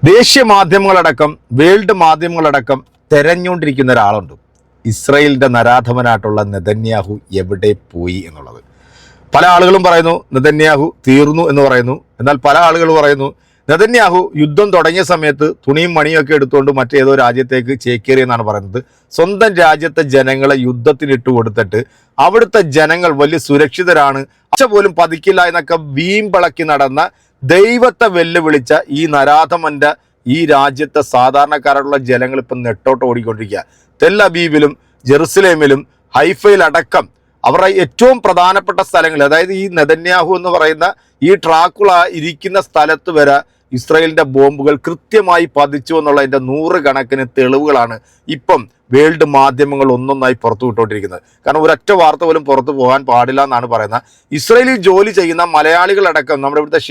ദേശീയ മാധ്യമങ്ങളടക്കം വേൾഡ് മാധ്യമങ്ങളടക്കം തെരഞ്ഞുകൊണ്ടിരിക്കുന്ന ഒരാളുണ്ട്. ഇസ്രായേലിന്റെ നരാധമനായിട്ടുള്ള നെതന്യാഹു എവിടെ പോയി എന്നുള്ളത്. പല ആളുകളും പറയുന്നു നെതന്യാഹു തീർന്നു എന്ന് പറയുന്നു. എന്നാൽ പല ആളുകൾ പറയുന്നു നെതന്യാഹു യുദ്ധം തുടങ്ങിയ സമയത്ത് തുണിയും മണിയും ഒക്കെ എടുത്തുകൊണ്ട് മറ്റേതോ രാജ്യത്തേക്ക് ചേക്കേറിയെന്നാണ് പറയുന്നത്. സ്വന്തം രാജ്യത്തെ ജനങ്ങളെ യുദ്ധത്തിനിട്ട് കൊടുത്തിട്ട് അവിടുത്തെ ജനങ്ങൾ വലിയ സുരക്ഷിതരാണ്, അച്ഛ പോലും പതിക്കില്ല എന്നൊക്കെ വീമ്പിളക്കി നടന്ന ദൈവത്തെ വെല്ലുവിളിച്ച ഈ നരാധമന്റെ ഈ രാജ്യത്തെ സാധാരണക്കാരുള്ള ജനങ്ങൾ ഇപ്പം നെട്ടോട്ട് ഓടിക്കൊണ്ടിരിക്കുക. തെൽ അബീബിലും ജെറുസലേമിലും ഹൈഫയിലടക്കം അവരുടെ ഏറ്റവും പ്രധാനപ്പെട്ട സ്ഥലങ്ങൾ, അതായത് ഈ നെതന്യാഹു എന്ന് പറയുന്ന ഈ ട്രാക്കുള ഇരിക്കുന്ന സ്ഥലത്ത് വരെ ഇസ്രായേലിന്റെ ബോംബുകൾ കൃത്യമായി പതിച്ചു എന്നുള്ളതിന്റെ നൂറുകണക്കിന് തെളിവുകളാണ് ഇപ്പം വേൾഡ് മാധ്യമങ്ങൾ ഒന്നൊന്നായി പുറത്തു വിട്ടുകൊണ്ടിരിക്കുന്നത്. കാരണം ഒരൊറ്റ വാർത്ത പോലും പുറത്തു പോകാൻ പാടില്ല എന്നാണ് പറയുന്നത്. ഇസ്രായേലിൽ ജോലി ചെയ്യുന്ന മലയാളികളടക്കം നമ്മുടെ ഇവിടുത്തെ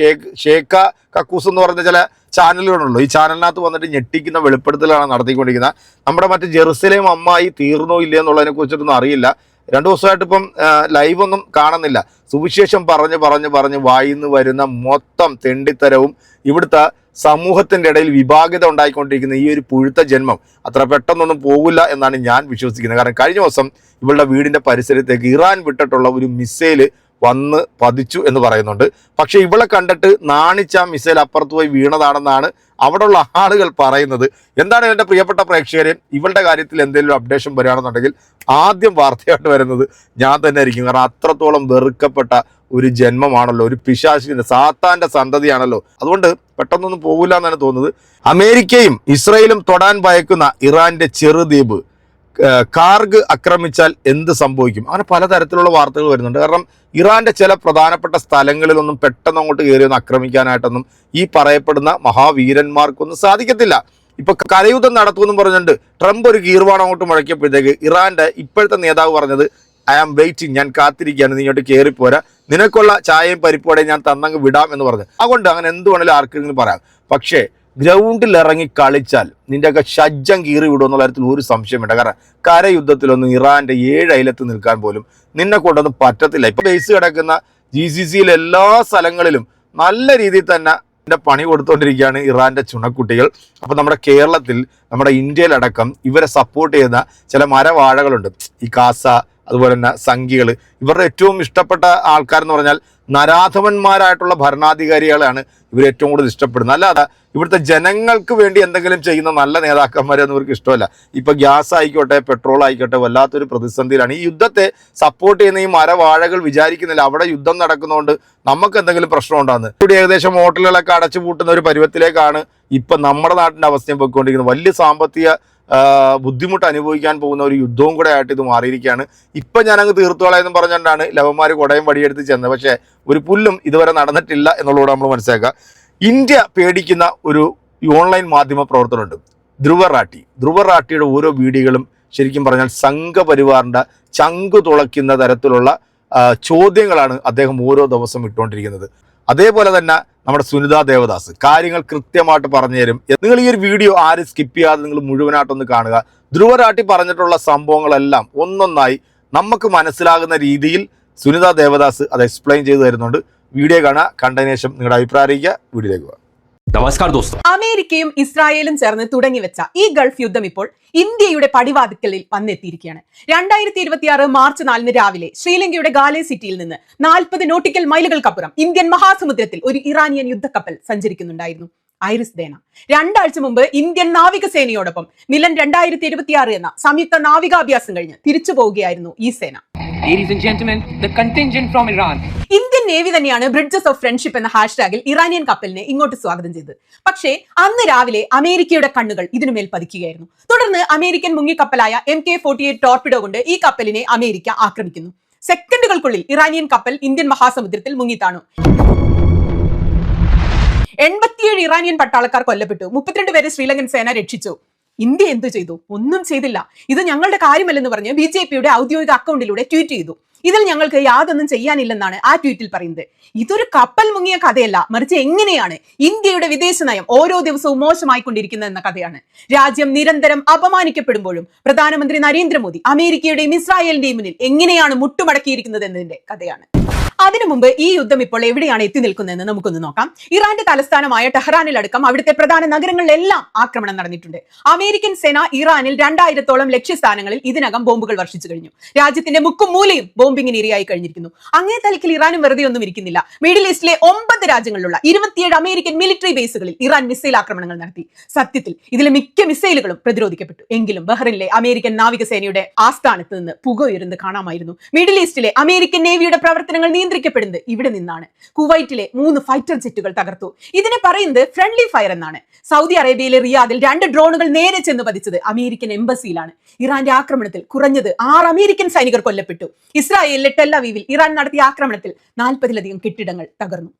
ഷേഖ കക്കൂസ് എന്ന് പറയുന്ന ചില ചാനലുകളുണ്ടല്ലോ, ഈ ചാനലിനകത്ത് വന്നിട്ട് ഞെട്ടിക്കുന്ന വെളിപ്പെടുത്തലാണ് നടത്തിക്കൊണ്ടിരിക്കുന്നത്. നമ്മുടെ മറ്റ് ജെറുസലേം അമ്മായി തീർന്നോ ഇല്ല എന്നുള്ളതിനെ കുറിച്ചിട്ടൊന്നും അറിയില്ല. 2 ദിവസമായിട്ട് ഇപ്പം ലൈവ് ഒന്നും കാണുന്നില്ല. സുവിശേഷം പറഞ്ഞ് വായിന്ന് വരുന്ന മൊത്തം തെണ്ടിത്തരവും ഇവിടുത്തെ സമൂഹത്തിൻ്റെ ഇടയിൽ വിഭാഗിത ഉണ്ടായിക്കൊണ്ടിരിക്കുന്ന ഈ ഒരു പുഴുത്ത ജന്മം അത്ര പെട്ടെന്നൊന്നും പോകില്ല എന്നാണ് ഞാൻ വിശ്വസിക്കുന്നത്. കാരണം കഴിഞ്ഞ ദിവസം ഇവളുടെ വീടിൻ്റെ പരിസരത്തേക്ക് ഇറാൻ വിട്ടിട്ടുള്ള ഒരു മിസൈൽ വന്ന് പതിച്ചു എന്ന് പറയുന്നുണ്ട്. പക്ഷേ ഇവളെ കണ്ടിട്ട് നാണിച്ച മിസൈൽ അപ്പുറത്ത് പോയി വീണതാണെന്നാണ് അവിടെയുള്ള ആളുകൾ പറയുന്നത്. എന്താണ് എൻ്റെ പ്രിയപ്പെട്ട പ്രേക്ഷകരെ, ഇവളുടെ കാര്യത്തിൽ എന്തെങ്കിലും അപ്ഡേഷൻ വരികയാണെന്നുണ്ടെങ്കിൽ ആദ്യം വാർത്തയായിട്ട് വരുന്നത് ഞാൻ തന്നെ ആയിരിക്കും. കാരണം അത്രത്തോളം വെറുക്കപ്പെട്ട ഒരു ജന്മമാണല്ലോ, ഒരു പിശാചിന്റെ സാത്താന്റെ സന്തതിയാണല്ലോ. അതുകൊണ്ട് പെട്ടെന്നൊന്നും പോകില്ല എന്നാണ് തോന്നുന്നത്. അമേരിക്കയും ഇസ്രായേലും തൊടാൻ ഭയക്കുന്ന ഇറാന്റെ ചെറുദ്വീപ് കാർഗ് ആക്രമിച്ചാൽ എന്ത് സംഭവിക്കും, അങ്ങനെ പലതരത്തിലുള്ള വാർത്തകൾ വരുന്നുണ്ട്. കാരണം ഇറാന്റെ ചില പ്രധാനപ്പെട്ട സ്ഥലങ്ങളിലൊന്നും പെട്ടെന്ന് അങ്ങോട്ട് കയറിയൊന്ന് ആക്രമിക്കാനായിട്ടൊന്നും ഈ പറയപ്പെടുന്ന മഹാവീരന്മാർക്കൊന്നും സാധിക്കത്തില്ല. ഇപ്പൊ കരയുദ്ധം നടത്തുമെന്നും പറഞ്ഞിട്ടുണ്ട് ട്രംപ് ഒരു ഗീർവാണം അങ്ങോട്ട് മുഴക്കിയപ്പോഴത്തേക്ക് ഇറാന്റെ ഇപ്പോഴത്തെ നേതാവ് പറഞ്ഞത് ഐ ആം വെയിറ്റിംഗ്, ഞാൻ കാത്തിരിക്കുകയാണ്, നീ ഇങ്ങോട്ട് കയറിപ്പോരാ, നിനക്കുള്ള ചായയും പരിപ്പോടെയും ഞാൻ തന്നങ്ങ് വിടാം എന്ന് പറഞ്ഞു. അതുകൊണ്ട് അങ്ങനെ എന്ത് വേണമെങ്കിലും ആർക്കെങ്കിലും പറയാം. പക്ഷേ ഗ്രൗണ്ടിൽ ഇറങ്ങി കളിച്ചാൽ നിന്റെയൊക്കെ ഷജ്ജം കീറി വിടും എന്നുള്ള കാര്യത്തിൽ ഒരു സംശയമില്ല. കാരണം കരയുദ്ധത്തിലൊന്നും ഇറാന്റെ 7 അയലത്ത് നിൽക്കാൻ പോലും നിന്നെ കൊണ്ടൊന്നും പറ്റത്തില്ല. ഇപ്പൊ ബേസ് കിടക്കുന്ന GCCയിലെ എല്ലാ സ്ഥലങ്ങളിലും നല്ല രീതിയിൽ തന്നെ പണി കൊടുത്തുകൊണ്ടിരിക്കുകയാണ് ഇറാന്റെ ചുണക്കുട്ടികൾ. അപ്പൊ നമ്മുടെ കേരളത്തിൽ, നമ്മുടെ ഇന്ത്യയിലടക്കം ഇവരെ സപ്പോർട്ട് ചെയ്യുന്ന ചില മരവാഴകളുണ്ട്. ഈ കാസ, അതുപോലെ തന്നെ സംഘികൾ, ഇവരുടെ ഏറ്റവും ഇഷ്ടപ്പെട്ട ആൾക്കാരെന്ന് പറഞ്ഞാൽ നരാധമന്മാരായിട്ടുള്ള ഭരണാധികാരികളാണ് ഇവർ ഏറ്റവും കൂടുതൽ ഇഷ്ടപ്പെടുന്നത്. അല്ലാതെ ഇവിടുത്തെ ജനങ്ങൾക്ക് വേണ്ടി എന്തെങ്കിലും ചെയ്യുന്ന നല്ല നേതാക്കന്മാരെയൊന്നും ഇവർക്ക് ഇഷ്ടമല്ല. ഇപ്പൊ ഗ്യാസ് ആയിക്കോട്ടെ, പെട്രോൾ ആയിക്കോട്ടെ, വല്ലാത്തൊരു പ്രതിസന്ധിയിലാണ്. ഈ യുദ്ധത്തെ സപ്പോർട്ട് ചെയ്യുന്ന ഈ മരവാഴകൾ വിചാരിക്കുന്നില്ല അവിടെ യുദ്ധം നടക്കുന്നതുകൊണ്ട് നമുക്ക് എന്തെങ്കിലും പ്രശ്നം ഉണ്ടാകുന്നത്. ഇവിടെ ഏകദേശം ഹോട്ടലുകളൊക്കെ അടച്ചുപൂട്ടുന്ന ഒരു പരുവത്തിലേക്കാണ് ഇപ്പൊ നമ്മുടെ നാട്ടിന്റെ അവസ്ഥയും പോയിക്കൊണ്ടിരിക്കുന്നത്. വലിയ സാമ്പത്തിക ബുദ്ധിമുട്ട് അനുഭവിക്കാൻ പോകുന്ന ഒരു യുദ്ധവും കൂടെ ആയിട്ട് ഇത് മാറിയിരിക്കുകയാണ്. ഇപ്പം ഞാനങ്ങ് തീർത്തോളാം എന്ന് പറഞ്ഞുകൊണ്ടാണ് ലവന്മാർ കുടയും വടിയെടുത്ത് ചെന്നത്. പക്ഷേ ഒരു പുല്ലും ഇതുവരെ നടന്നിട്ടില്ല എന്നുള്ളത് നമ്മൾ മനസ്സിലാക്കുക. ഇന്ത്യ പേടിക്കുന്ന ഒരു ഓൺലൈൻ മാധ്യമ പ്രവർത്തനമുണ്ട്, ധ്രുവ റാട്ടിയുടെ ഓരോ വീഡിയോകളും ശരിക്കും പറഞ്ഞാൽ സംഘപരിവാറിൻ്റെ ചങ്കു തുളയ്ക്കുന്ന തരത്തിലുള്ള ചോദ്യങ്ങളാണ് അദ്ദേഹം ഓരോ ദിവസം ഇട്ടുകൊണ്ടിരിക്കുന്നത്. അതേപോലെ തന്നെ നമ്മുടെ സുനിതാ ദേവദാസ് കാര്യങ്ങൾ കൃത്യമായിട്ട് പറഞ്ഞു തരും. നിങ്ങൾ ഈ ഒരു വീഡിയോ ആരും സ്കിപ്പ് ചെയ്യാതെ നിങ്ങൾ മുഴുവനായിട്ടൊന്ന് കാണുക. ധ്രുവ റാട്ടി പറഞ്ഞിട്ടുള്ള സംഭവങ്ങളെല്ലാം ഒന്നൊന്നായി നമുക്ക് മനസ്സിലാകുന്ന രീതിയിൽ സുനിതാ ദേവദാസ് അത് എക്സ്പ്ലെയിൻ ചെയ്തു തരുന്നുണ്ട്. വീഡിയോ കാണുക, കണ്ടതിന് ശേഷം നിങ്ങളുടെ അഭിപ്രായം അറിയിക്കുക. വീഡിയോയിലേക്ക് പോകാം. നമസ്കാരം ദോസ്തോ. അമേരിക്കയും ഇസ്രായേലും ചേർന്ന് തുടങ്ങിവെച്ച ഈ ഗൾഫ് യുദ്ധം ഇപ്പോൾ ഇന്ത്യയുടെ പടിവാതിക്കലിൽ വന്നെത്തിയിരിക്കുകയാണ്. 2026 മാർച്ച് 4 രാവിലെ ശ്രീലങ്കയുടെ ഗാലെ സിറ്റിയിൽ നിന്ന് 40 നോട്ടിക്കൽ മൈലുകൾക്കപ്പുറം ഇന്ത്യൻ മഹാസമുദ്രത്തിൽ ഒരു ഇറാനിയൻ യുദ്ധക്കപ്പൽ സഞ്ചരിക്കുന്നുണ്ടായിരുന്നു, ഐറിസ് ദേന. 2 ആഴ്ച മുമ്പ് ഇന്ത്യൻ നാവികസേനയോടൊപ്പം മിലൻ 2026 എന്ന സംയുക്ത നാവികാഭ്യാസം കഴിഞ്ഞ് തിരിച്ചു പോവുകയായിരുന്നു ഈ സേന. Ladies and gentlemen, the contingent from Iran. Indian navy തന്നെയാണ് ബ്രിഡ്ജസ് ഓഫ് ഫ്രണ്ട്ഷിപ്പ് എന്ന ഹാഷ്ടാഗിൽ ഇറാനിയൻ കപ്പലിനെ ഇങ്ങോട്ട് സ്വാഗതം ചെയ്തത്. പക്ഷേ അന്ന് രാവിലെ അമേരിക്കയുടെ കണ്ണുകൾ ഇതിനുമേൽ പതിക്കുകയായിരുന്നു. തുടർന്ന് അമേരിക്കൻ മുങ്ങിക്കപ്പലായ MK-48 ടോർപിഡോ കൊണ്ട് ഈ കപ്പലിനെ അമേരിക്ക ആക്രമിക്കുന്നു. സെക്കൻഡുകൾക്കുള്ളിൽ ഇറാനിയൻ കപ്പൽ ഇന്ത്യൻ മഹാസമുദ്രത്തിൽ മുങ്ങിത്താണു. 87 ഇറാനിയൻ പട്ടാളക്കാർ കൊല്ലപ്പെട്ടു, 32 പേരെ ശ്രീലങ്കൻ സേന രക്ഷിച്ചു. ഇന്ത്യ എന്തു ചെയ്തു? ഒന്നും ചെയ്തില്ല. ഇത് ഞങ്ങളുടെ കാര്യമല്ലെന്ന് പറഞ്ഞ് BJPയുടെ ഔദ്യോഗിക അക്കൗണ്ടിലൂടെ ട്വീറ്റ് ചെയ്തു. ഇതിൽ ഞങ്ങൾക്ക് യാതൊന്നും ചെയ്യാനില്ലെന്നാണ് ആ ട്വീറ്റിൽ പറയുന്നത്. ഇതൊരു കപ്പൽ മുങ്ങിയ കഥയല്ല, മറിച്ച് എങ്ങനെയാണ് ഇന്ത്യയുടെ വിദേശ നയം ഓരോ ദിവസവും മോശമായിക്കൊണ്ടിരിക്കുന്നത് എന്ന കഥയാണ്. രാജ്യം നിരന്തരം അപമാനിക്കപ്പെടുമ്പോഴും പ്രധാനമന്ത്രി നരേന്ദ്രമോദി അമേരിക്കയുടെയും ഇസ്രായേലിന്റെയും മുന്നിൽ എങ്ങനെയാണ് മുട്ടുമടക്കിയിരിക്കുന്നത് എന്നതിന്റെ കഥയാണ്. അതിനു മുമ്പ് ഈ യുദ്ധം ഇപ്പോൾ എവിടെയാണ് എത്തി നിൽക്കുന്നതെന്ന് നമുക്കൊന്ന് നോക്കാം. ഇറാന്റെ തലസ്ഥാനമായ ടെഹ്റാനിലടക്കം അവിടുത്തെ പ്രധാന നഗരങ്ങളിലെല്ലാം ആക്രമണം നടന്നിട്ടുണ്ട്. അമേരിക്കൻ സേന ഇറാനിൽ 2000-ഓളം ലക്ഷ്യസ്ഥാനങ്ങളിൽ ഇതിനകം ബോംബുകൾ വർഷിച്ചു കഴിഞ്ഞു. രാജ്യത്തിന്റെ മുക്കും മൂലയും ബോംബിങ്ങിന് ഇരയായി കഴിഞ്ഞിരിക്കുന്നു. അങ്ങേ തലക്കിൽ ഇറാനും വെറുതെ ഒന്നും ഇരിക്കുന്നില്ല. മിഡിൽ ഈസ്റ്റിലെ 9 രാജ്യങ്ങളിലുള്ള 27 അമേരിക്കൻ മിലിറ്ററി ബേസുകളിൽ ഇറാൻ മിസൈൽ ആക്രമണങ്ങൾ നടത്തി. സത്യത്തിൽ ഇതിലെ മിക്ക മിസൈലുകളും പ്രതിരോധിക്കപ്പെട്ടു. എങ്കിലും ബഹ്റിനിലെ അമേരിക്കൻ നാവികസേനയുടെ ആസ്ഥാനത്ത് നിന്ന് പുക ഉയരുന്നത് കാണാമായിരുന്നു. മിഡിൽ ഈസ്റ്റിലെ അമേരിക്കൻ നേവിയുടെ പ്രവർത്തനങ്ങൾ നിയന്ത്രിക്കപ്പെടുന്നത് ഇവിടെ നിന്നാണ്. കുവൈറ്റിലെ 3 ഫൈറ്റർ ജെറ്റുകൾ തകർത്തു. ഇതിനെ പറയുന്നത് ഫ്രണ്ട്ലി ഫയർ എന്നാണ്. സൗദി അറേബ്യയിലെ റിയാദിൽ 2 ഡ്രോണുകൾ നേരെ ചെന്ന് പതിച്ചത് അമേരിക്കൻ എംബസിയിലാണ്. ഇറാന്റെ ആക്രമണത്തിൽ കുറഞ്ഞത് 6 അമേരിക്കൻ സൈനികർ കൊല്ലപ്പെട്ടു. ഇസ്രായേലിലെ ടെൽ അവീവിൽ ഇറാൻ നടത്തിയ ആക്രമണത്തിൽ 40-ലധികം കെട്ടിടങ്ങൾ തകർന്നു.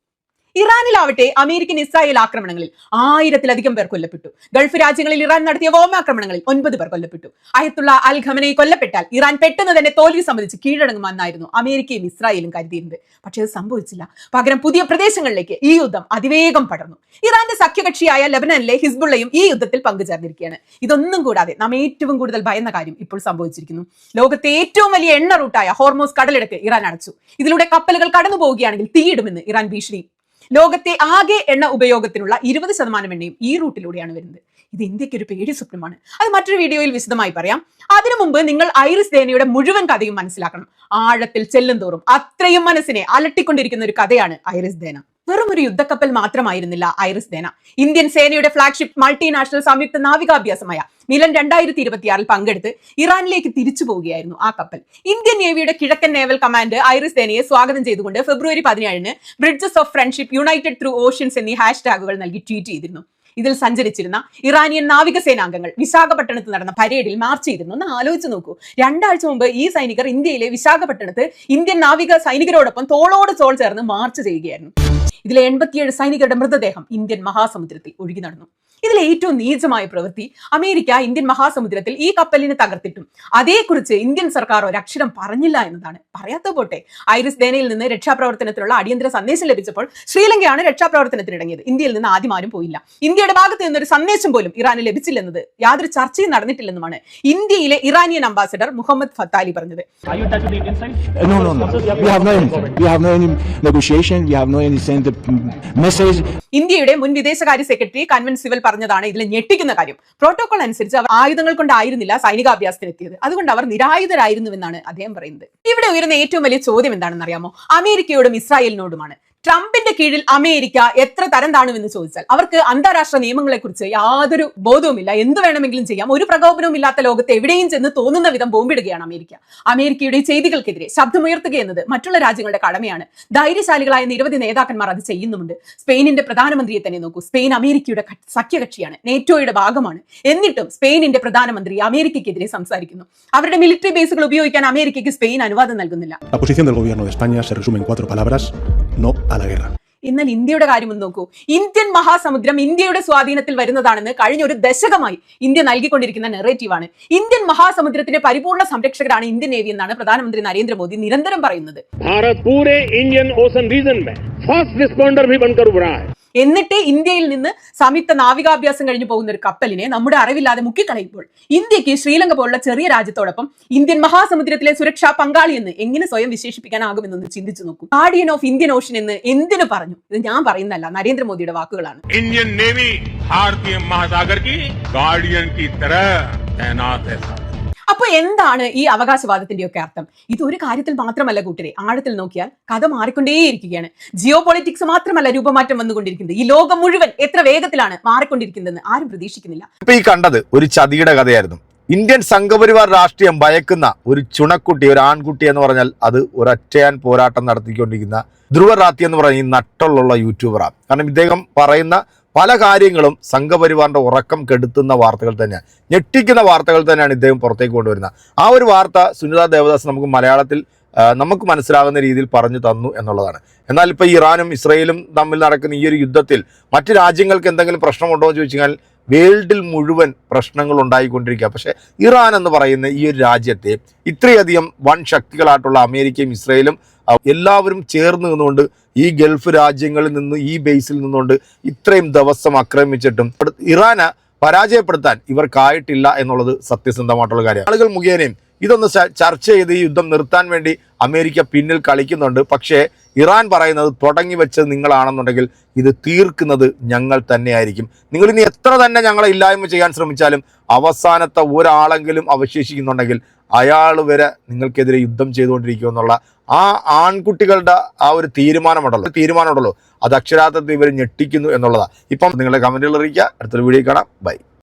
ഇറാനിലാവട്ടെ അമേരിക്കൻ ഇസ്രായേൽ ആക്രമണങ്ങളിൽ 1000-ലധികം പേർ കൊല്ലപ്പെട്ടു. ഗൾഫ് രാജ്യങ്ങളിൽ ഇറാൻ നടത്തിയ വ്യോമാക്രമണങ്ങളിൽ 9 പേർ കൊല്ലപ്പെട്ടു. അയത്തുള്ള അൽ ഖമനയി കൊല്ലപ്പെട്ടാൽ ഇറാൻ പെട്ടെന്ന് തന്നെ തോൽവി സംബന്ധിച്ച് കീഴടങ്ങുമെന്നായിരുന്നു അമേരിക്കയും ഇസ്രായേലും കരുതിയിരുന്നത്. പക്ഷേ അത് സംഭവിച്ചില്ല. പകരം പുതിയ പ്രദേശങ്ങളിലേക്ക് ഈ യുദ്ധം അതിവേഗം പടർന്നു. ഇറാന്റെ സഖ്യകക്ഷിയായ ലെബനനിലെ ഹിസ്ബുള്ളയും ഈ യുദ്ധത്തിൽ പങ്കുചേർന്നിരിക്കുകയാണ്. ഇതൊന്നും കൂടാതെ നാം ഏറ്റവും കൂടുതൽ ഭയന്ന കാര്യം ഇപ്പോൾ സംഭവിച്ചിരിക്കുന്നു. ലോകത്തെ ഏറ്റവും വലിയ എണ്ണ റൂട്ടായ ഹോർമോസ് കടലിടുക്ക് ഇറാൻ അടച്ചു. ഇതിലൂടെ കപ്പലുകൾ കടന്നു പോവുകയാണെങ്കിൽ തീയിടുമെന്ന് ഇറാൻ ഭീഷണി. ലോകത്തെ ആകെ എണ്ണ ഉപയോഗത്തിനുള്ള 20% എണ്ണയും ഈ റൂട്ടിലൂടെയാണ് വരുന്നത്. ഇത് ഇന്ത്യക്ക് ഒരു പേടി സ്വപ്നമാണ്. അത് മറ്റൊരു വീഡിയോയിൽ വിശദമായി പറയാം. അതിനു മുമ്പ് നിങ്ങൾ ഐറിസ് ദേനയുടെ മുഴുവൻ കഥയും മനസ്സിലാക്കണം. ആഴത്തിൽ ചെല്ലും തോറും അത്രയും മനസ്സിനെ അലട്ടിക്കൊണ്ടിരിക്കുന്ന ഒരു കഥയാണ് ഐറിസ് ദേന. വെറും ഒരു യുദ്ധക്കപ്പൽ മാത്രമായിരുന്നില്ല ഐറിസ് ദേന. ഇന്ത്യൻ സേനയുടെ ഫ്ളാഗ്ഷിപ്പ് മൾട്ടിനാഷണൽ സംയുക്ത നാവികാഭ്യാസമായ മിലൻ 2026 പങ്കെടുത്ത് ഇറാനിലേക്ക് തിരിച്ചു പോവുകയായിരുന്നു ആ കപ്പൽ. ഇന്ത്യൻ നേവിയുടെ കിഴക്കൻ നേവൽ കമാൻഡ് ഐറിസ് ദേനയെ സ്വാഗതം ചെയ്തുകൊണ്ട് ഫെബ്രുവരി 17-ന് bridges of friendship united through oceans എന്നീ ഹാഷ്ടാഗുകൾ നൽകി ട്വീറ്റ് ചെയ്തിരുന്നു. ഇതിൽ സഞ്ചരിച്ചിരുന്ന ഇറാനിയൻ നാവികസേനാംഗങ്ങൾ വിശാഖപട്ടണത്ത് നടന്ന പരേഡിൽ മാർച്ച് ചെയ്തിരുന്നു. ഒന്ന് ആലോചിച്ച് നോക്കൂ. 2 ആഴ്ച മുമ്പ് ഈ സൈനികർ ഇന്ത്യയിലെ വിശാഖപട്ടണത്ത് ഇന്ത്യൻ നാവിക സൈനികരോടൊപ്പം തോളോട് തോൾ ചേർന്ന് മാർച്ച് ചെയ്യുകയായിരുന്നു. ഇതിലെ 87 സൈനികരുടെ മൃതദേഹം ഇന്ത്യൻ മഹാസമുദ്രത്തിൽ ഒഴുകി നടന്നു. ഇതിലെ ഏറ്റവും നീചമായ പ്രവൃത്തി അമേരിക്ക ഇന്ത്യൻ മഹാസമുദ്രത്തിൽ ഈ കപ്പലിനെ തകർത്തിട്ടും അതേക്കുറിച്ച് ഇന്ത്യൻ സർക്കാർ ഒരക്ഷരം പറഞ്ഞില്ല എന്നതാണ്. പറയാത്ത പോട്ടെ, ഐറിസ് ദേനയിൽ നിന്ന് രക്ഷാപ്രവർത്തനത്തിനുള്ള അടിയന്തര സന്ദേശം ലഭിച്ചപ്പോൾ ശ്രീലങ്കയാണ് രക്ഷാപ്രവർത്തനത്തിനിറങ്ങിയത്. ഇന്ത്യയിൽ നിന്ന് ആദ്യം ആരും പോയില്ല. ഇന്ത്യയുടെ ഭാഗത്ത് നിന്നൊരു സന്ദേശം പോലും ഇറാന് ലഭിച്ചില്ലെന്നത്, യാതൊരു ചർച്ചയും നടന്നിട്ടില്ലെന്നുമാണ് ഇന്ത്യയിലെ ഇറാനിയൻ അംബാസഡർ മുഹമ്മദ് ഫത്താലി പറഞ്ഞത്. ഇന്ത്യയുടെ മുൻ വിദേശകാര്യ സെക്രട്ടറി കൻവൻ സിവൽ പറഞ്ഞതാണ് ഇതിലെ ഞെട്ടിക്കുന്ന കാര്യം. പ്രോട്ടോകോൾ അനുസരിച്ച് അവർ ആയുധങ്ങൾ കൊണ്ടായിരുന്നില്ല സൈനികാഭ്യാസത്തിനെത്തിയത്. അതുകൊണ്ട് അവർ നിരായുധരായിരുന്നുവെന്നാണ് അദ്ദേഹം പറയുന്നത്. ഇവിടെ ഉയരുന്ന ഏറ്റവും വലിയ ചോദ്യം എന്താണെന്ന് അറിയാമോ? അമേരിക്കയോടും ഇസ്രായേലിനോടുമാണ്. ട്രംപിന്റെ കീഴിൽ അമേരിക്ക എത്ര തരം താണുമെന്ന് ചോദിച്ചാൽ അവർക്ക് അന്താരാഷ്ട്ര നിയമങ്ങളെ കുറിച്ച് യാതൊരു ബോധവുമില്ല. എന്ത് വേണമെങ്കിലും ചെയ്യാം. ഒരു പ്രകോപനവും ഇല്ലാത്ത ലോകത്ത് എവിടെയും ചെന്ന് തോന്നുന്ന വിധം ബോംബിടുകയാണ് അമേരിക്ക. അമേരിക്കയുടെ ചെയ്തികൾക്കെതിരെ ശബ്ദമുയർത്തുക എന്നത് മറ്റുള്ള രാജ്യങ്ങളുടെ കടമയാണ്. ധൈര്യശാലികളായ നിരവധി നേതാക്കന്മാർ അത് ചെയ്യുന്നുമുണ്ട്. സ്പെയിനിന്റെ പ്രധാനമന്ത്രിയെ തന്നെ നോക്കൂ. സ്പെയിൻ അമേരിക്കയുടെ സഖ്യകക്ഷിയാണ്, നേറ്റോയുടെ ഭാഗമാണ്. എന്നിട്ടും സ്പെയിനിന്റെ പ്രധാനമന്ത്രി അമേരിക്കയ്ക്കെതിരെ സംസാരിക്കുന്നു. അവരുടെ മിലിറ്ററി ബേസുകൾ ഉപയോഗിക്കാൻ അമേരിക്കയ്ക്ക് സ്പെയിൻ അനുവാദം നൽകുന്നില്ല. എന്നാൽ ഇന്ത്യയുടെ കാര്യം ഒന്ന് നോക്കൂ. ഇന്ത്യൻ മഹാസമുദ്രം ഇന്ത്യയുടെ സ്വാധീനത്തിൽ വരുന്നതാണെന്ന് കഴിഞ്ഞ ഒരു ദശകമായി ഇന്ത്യ നൽകിക്കൊണ്ടിരിക്കുന്ന നെറേറ്റീവാണ്. ഇന്ത്യൻ മഹാസമുദ്രത്തിന്റെ പരിപൂർണ്ണ സംരക്ഷകരാണ് ഇന്ത്യൻ നേവി എന്നാണ് പ്രധാനമന്ത്രി നരേന്ദ്രമോദി നിരന്തരം പറയുന്നത്. ഭാരത് പൂരെ ഇന്ത്യൻ ഓഷൻ റീജൻ में ഫാസ്റ്റ് റിസ്പോണ്ടർ भी बनकर उभरा है. എന്നിട്ട് ഇന്ത്യയിൽ നിന്ന് സംയുക്ത നാവികാഭ്യാസം കഴിഞ്ഞു പോകുന്ന ഒരു കപ്പലിനെ നമ്മുടെ അറിവില്ലാതെ മുക്കിക്കളയുമ്പോൾ ഇന്ത്യക്ക് ശ്രീലങ്ക പോലുള്ള ചെറിയ രാജ്യത്തോടൊപ്പം ഇന്ത്യൻ മഹാസമുദ്രത്തിലെ സുരക്ഷാ പങ്കാളി എന്ന് എങ്ങനെ സ്വയം വിശേഷിപ്പിക്കാനാകുമെന്നൊന്ന് ചിന്തിച്ചു നോക്കൂ. ഗാർഡിയൻ ഓഫ് ഇന്ത്യൻ ഓഷൻ എന്ന് എന്തിനു പറഞ്ഞു? ഇത് ഞാൻ പറയുന്നല്ല, നരേന്ദ്രമോദിയുടെ വാക്കുകളാണ്. ഇന്ത്യൻ നേവി ഭാരതീയ മഹാസാഗർ की गार्डियन की तरह तैनात है. അപ്പൊ എന്താണ് ഈ അവകാശവാദത്തിന്റെയൊക്കെ അർത്ഥം? ഇത് ഒരു കാര്യത്തിൽ മാത്രമല്ല കൂട്ടരെ, ആഴത്തിൽ നോക്കിയാൽ കഥ മാറിക്കൊണ്ടേയിരിക്കുകയാണ്. ജിയോ പൊളിറ്റിക്സ് മാത്രമല്ല രൂപമാറ്റം വന്നുകൊണ്ടിരിക്കുന്നത്. ഈ ലോകം മുഴുവൻ എത്ര വേഗത്തിലാണ് മാറിക്കൊണ്ടിരിക്കുന്നതെന്ന് ആരും പ്രതീക്ഷിക്കുന്നില്ല. ഇപ്പൊ ഈ കണ്ടത് ഒരു ചതിയുടെ കഥയായിരുന്നു. ഇന്ത്യൻ സംഘപരിവാർ രാഷ്ട്രീയം ഭയക്കുന്ന ഒരു ചുണക്കുട്ടി, ഒരു ആൺകുട്ടി എന്ന് പറഞ്ഞാൽ അത് ഒരൊറ്റയാൻ പോരാട്ടം നടത്തിക്കൊണ്ടിരിക്കുന്ന ധ്രുവ റാത്തി എന്ന് പറയുന്ന ഈ നട്ടുള്ള യൂട്യൂബറാണ്. കാരണം ഇദ്ദേഹം പറയുന്ന പല കാര്യങ്ങളും സംഘപരിവാറിന്റെ ഉറക്കം കെടുത്തുന്ന വാർത്തകൾ തന്നെയാണ്, ഞെട്ടിക്കുന്ന വാർത്തകൾ തന്നെയാണ് ഇദ്ദേഹം പുറത്തേക്ക് കൊണ്ടുവരുന്നത്. ആ ഒരു വാർത്ത സുനിത ദേവദാസ് നമുക്ക് മലയാളത്തിൽ നമുക്ക് മനസ്സിലാകുന്ന രീതിയിൽ പറഞ്ഞു തന്നു എന്നുള്ളതാണ്. എന്നാൽ ഇപ്പോൾ ഇറാനും ഇസ്രയേലും തമ്മിൽ നടക്കുന്ന ഈ ഒരു യുദ്ധത്തിൽ മറ്റ് രാജ്യങ്ങൾക്ക് എന്തെങ്കിലും പ്രശ്നമുണ്ടോ എന്ന് ചോദിച്ചു കഴിഞ്ഞാൽ വേൾഡിൽ മുഴുവൻ പ്രശ്നങ്ങൾ ഉണ്ടായിക്കൊണ്ടിരിക്കുക. പക്ഷേ ഇറാൻ എന്ന് പറയുന്ന ഈ ഒരു രാജ്യത്തെ ഇത്രയധികം വൻ ശക്തികളായിട്ടുള്ള അമേരിക്കയും ഇസ്രയേലും എല്ലാവരും ചേർന്ന് നിന്നുകൊണ്ട് ഈ ഗൾഫ് രാജ്യങ്ങളിൽ നിന്ന് ഈ ബേസിൽ നിന്നുകൊണ്ട് ഇത്രയും ദിവസം ആക്രമിച്ചിട്ടും ഇറാനെ പരാജയപ്പെടുത്താൻ ഇവർക്കായിട്ടില്ല എന്നുള്ളത് സത്യസന്ധമായിട്ടുള്ള കാര്യമാണ്. ആളുകൾ മുഖേനയും ഇതൊന്ന് ചർച്ച ചെയ്ത് ഈ യുദ്ധം നിർത്താൻ വേണ്ടി അമേരിക്ക പിന്നിൽ കളിക്കുന്നുണ്ട്. പക്ഷേ ഇറാൻ പറയുന്നത് തുടങ്ങി വെച്ചത് നിങ്ങളാണെന്നുണ്ടെങ്കിൽ ഇത് തീർക്കുന്നത് ഞങ്ങൾ തന്നെയായിരിക്കും. നിങ്ങളിനി എത്ര തന്നെ ഞങ്ങളെ ഇല്ലായ്മ ചെയ്യാൻ ശ്രമിച്ചാലും അവസാനത്തെ ഒരാളെങ്കിലും അവശേഷിക്കുന്നുണ്ടെങ്കിൽ അയാൾ വരെ നിങ്ങൾക്കെതിരെ യുദ്ധം ചെയ്തുകൊണ്ടിരിക്കും എന്നുള്ള ആ ആൺകുട്ടികളുടെ ആ ഒരു തീരുമാനമുണ്ടല്ലോ അത് അക്ഷരാർത്ഥത്തിൽ ഇവർ ഞെട്ടിക്കുന്നു എന്നുള്ളതാണ്. ഇപ്പം നിങ്ങളുടെ കമൻറ്റുകൾ അറിയിക്കുക. അടുത്തൊരു വീഡിയോ കാണാം. ബൈ.